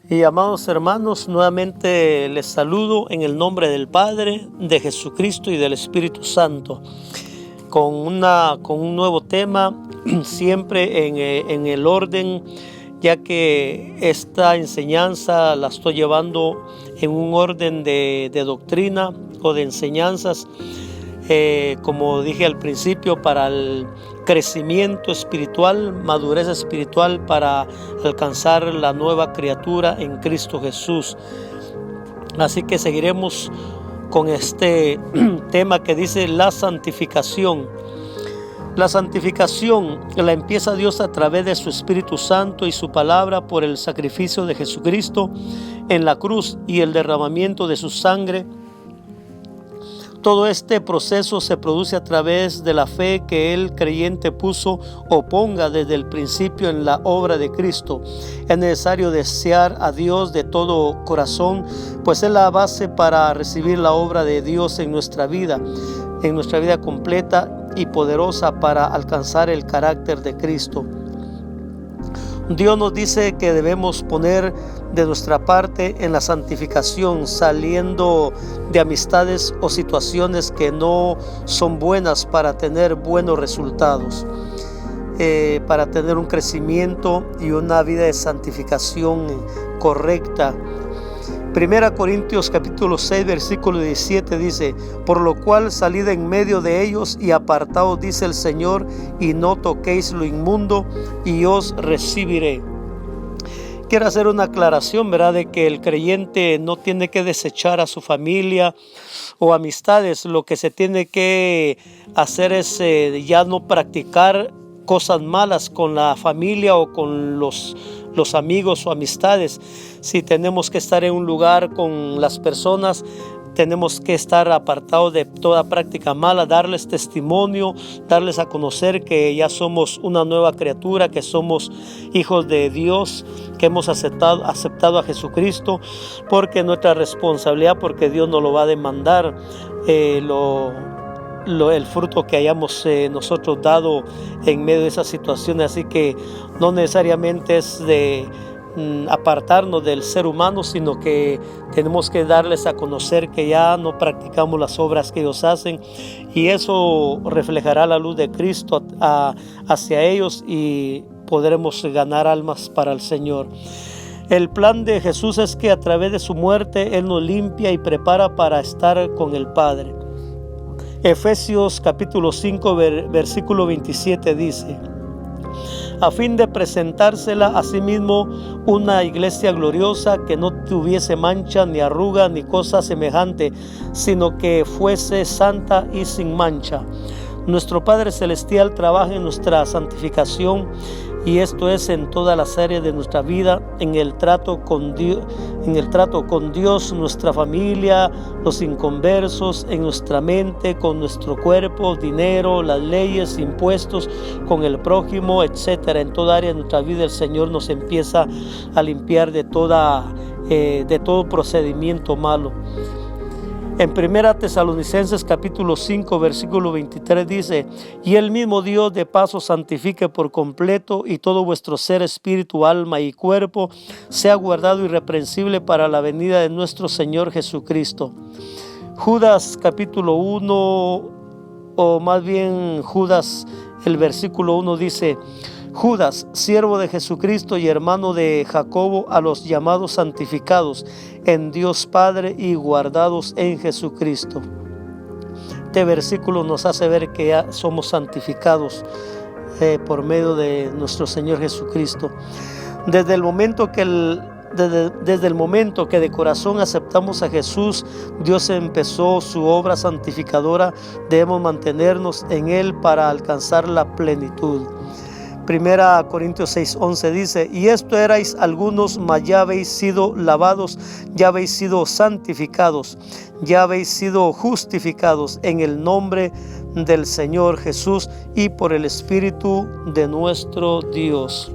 Y amados hermanos, nuevamente les saludo en el nombre del Padre, de Jesucristo y del Espíritu Santo, con un nuevo tema, siempre en el orden, ya que esta enseñanza la estoy llevando en un orden de doctrina o de enseñanzas, como dije al principio, para el crecimiento espiritual, madurez espiritual, para alcanzar la nueva criatura en Cristo Jesús. Así que seguiremos con este tema que dice la santificación. La santificación la empieza Dios a través de su Espíritu Santo y su palabra por el sacrificio de Jesucristo en la cruz y el derramamiento de su sangre. Todo este proceso se produce a través de la fe que el creyente puso o ponga desde el principio en la obra de Cristo. Es necesario desear a Dios de todo corazón, pues es la base para recibir la obra de Dios en nuestra vida completa y poderosa para alcanzar el carácter de Cristo. Dios nos dice que debemos poner de nuestra parte en la santificación, saliendo de amistades o situaciones que no son buenas para tener buenos resultados, para tener un crecimiento y una vida de santificación correcta. 1 Corintios capítulo 6 versículo 17 dice: por lo cual salid en medio de ellos y apartaos, dice el Señor, y no toquéis lo inmundo, y os recibiré. Quiero hacer una aclaración, ¿verdad?, de que el creyente no tiene que desechar a su familia o amistades. Lo que se tiene que hacer es ya no practicar cosas malas con la familia o con los amigos o amistades. Si tenemos que estar en un lugar con las personas, tenemos que estar apartados de toda práctica mala, darles testimonio, darles a conocer que ya somos una nueva criatura, que somos hijos de Dios, que hemos aceptado a Jesucristo, porque es nuestra responsabilidad, porque Dios nos lo va a demandar, el fruto que hayamos nosotros dado en medio de esas situaciones. Así que no necesariamente es de apartarnos del ser humano, sino que tenemos que darles a conocer que ya no practicamos las obras que ellos hacen, y eso reflejará la luz de Cristo hacia ellos y podremos ganar almas para el Señor. El plan de Jesús es que a través de su muerte Él nos limpia y prepara para estar con el Padre. Efesios capítulo 5 versículo 27 dice: a fin de presentársela a sí mismo una iglesia gloriosa, que no tuviese mancha ni arruga ni cosa semejante, sino que fuese santa y sin mancha. Nuestro Padre Celestial trabaja en nuestra santificación, y esto es en todas las áreas de nuestra vida, en el trato con Dios, nuestra familia, los inconversos, en nuestra mente, con nuestro cuerpo, dinero, las leyes, impuestos, con el prójimo, etcétera. En toda área de nuestra vida el Señor nos empieza a limpiar de todo procedimiento malo. En 1 Tesalonicenses capítulo 5 versículo 23 dice: y el mismo Dios de paz os santifique por completo, y todo vuestro ser, espíritu, alma y cuerpo sea guardado irreprensible para la venida de nuestro Señor Jesucristo. Judas capítulo 1, o más bien Judas, el versículo 1 dice: Judas, siervo de Jesucristo y hermano de Jacobo, a los llamados santificados en Dios Padre y guardados en Jesucristo. Este versículo nos hace ver que ya somos santificados por medio de nuestro Señor Jesucristo. Desde el momento que de corazón aceptamos a Jesús, Dios empezó su obra santificadora. Debemos mantenernos en Él para alcanzar la plenitud. 1 Corintios 6:11 dice: y esto erais algunos, mas ya habéis sido lavados, ya habéis sido santificados, ya habéis sido justificados en el nombre del Señor Jesús y por el Espíritu de nuestro Dios.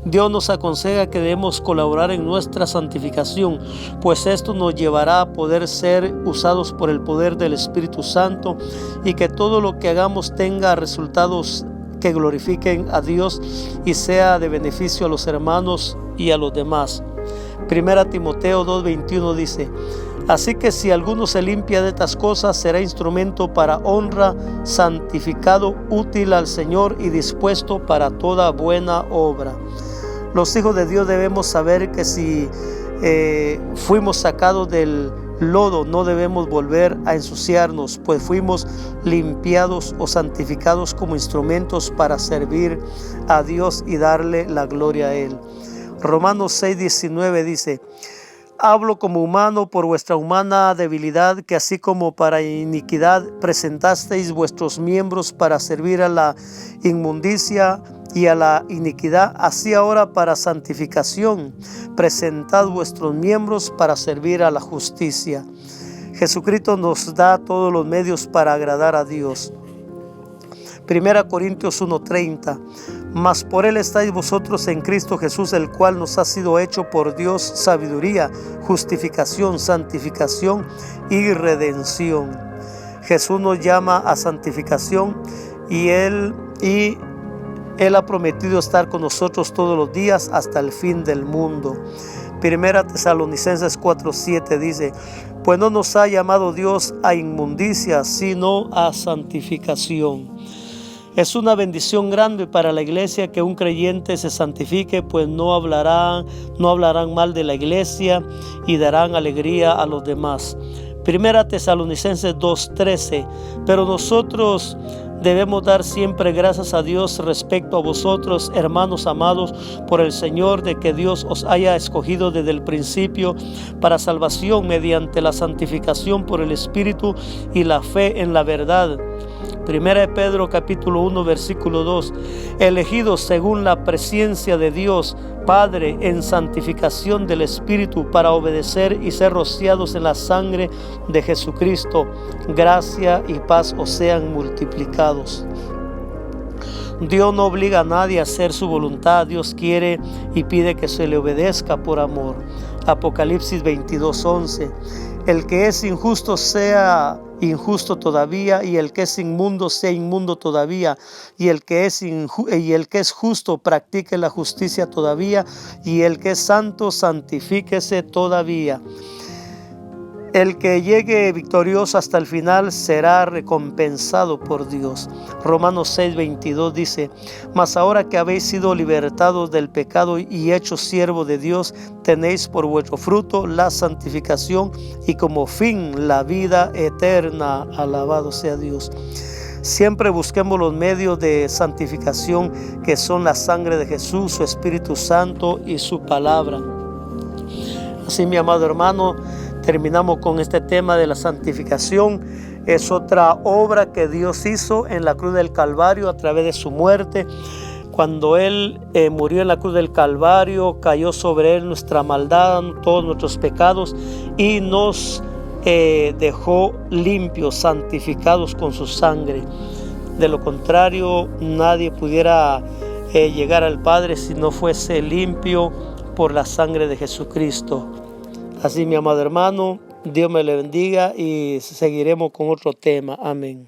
Dios nos aconseja que debemos colaborar en nuestra santificación, pues esto nos llevará a poder ser usados por el poder del Espíritu Santo, y que todo lo que hagamos tenga resultados que glorifiquen a Dios y sea de beneficio a los hermanos y a los demás. 1 Timoteo 2:21 dice: así que si alguno se limpia de estas cosas, será instrumento para honra, santificado, útil al Señor y dispuesto para toda buena obra. Los hijos de Dios debemos saber que si fuimos sacados del lodo, no debemos volver a ensuciarnos, pues fuimos limpiados o santificados como instrumentos para servir a Dios y darle la gloria a Él. Romanos 6:19 dice: hablo como humano por vuestra humana debilidad, que así como para iniquidad presentasteis vuestros miembros para servir a la inmundicia y a la iniquidad, así ahora para santificación presentad vuestros miembros para servir a la justicia. Jesucristo nos da todos los medios para agradar a Dios. 1 Corintios 1:30: mas por Él estáis vosotros en Cristo Jesús, el cual nos ha sido hecho por Dios sabiduría, justificación, santificación y redención. Jesús nos llama a santificación y Él ha prometido estar con nosotros todos los días hasta el fin del mundo. 1 Tesalonicenses 4:7 dice: pues no nos ha llamado Dios a inmundicia, sino a santificación. Es una bendición grande para la iglesia que un creyente se santifique, pues no hablarán mal de la iglesia y darán alegría a los demás. 1 Tesalonicenses 2:13: pero nosotros debemos dar siempre gracias a Dios respecto a vosotros, hermanos amados por el Señor, de que Dios os haya escogido desde el principio para salvación mediante la santificación por el Espíritu y la fe en la verdad. 1 Pedro capítulo 1 versículo 2: elegidos según la presencia de Dios Padre en santificación del Espíritu para obedecer y ser rociados en la sangre de Jesucristo. Gracia y paz os sean multiplicados. Dios no obliga a nadie a hacer su voluntad. Dios quiere y pide que se le obedezca por amor. Apocalipsis 22:11: el que es injusto sea injusto todavía, y el que es inmundo sea inmundo todavía, y el que es justo practique la justicia todavía, y el que es santo santifíquese todavía. El que llegue victorioso hasta el final será recompensado por Dios. Romanos 6:22 dice: mas ahora que habéis sido libertados del pecado y hechos siervos de Dios, tenéis por vuestro fruto la santificación y como fin la vida eterna. Alabado sea Dios. Siempre busquemos los medios de santificación, que son la sangre de Jesús, su Espíritu Santo y su palabra. Así, mi amado hermano, terminamos con este tema de la santificación. Es otra obra que Dios hizo en la cruz del Calvario a través de su muerte. Cuando Él murió en la cruz del Calvario, cayó sobre Él nuestra maldad, todos nuestros pecados, y nos dejó limpios, santificados con su sangre. De lo contrario, nadie pudiera llegar al Padre si no fuese limpio por la sangre de Jesucristo. Así, mi amado hermano, Dios me le bendiga y seguiremos con otro tema. Amén.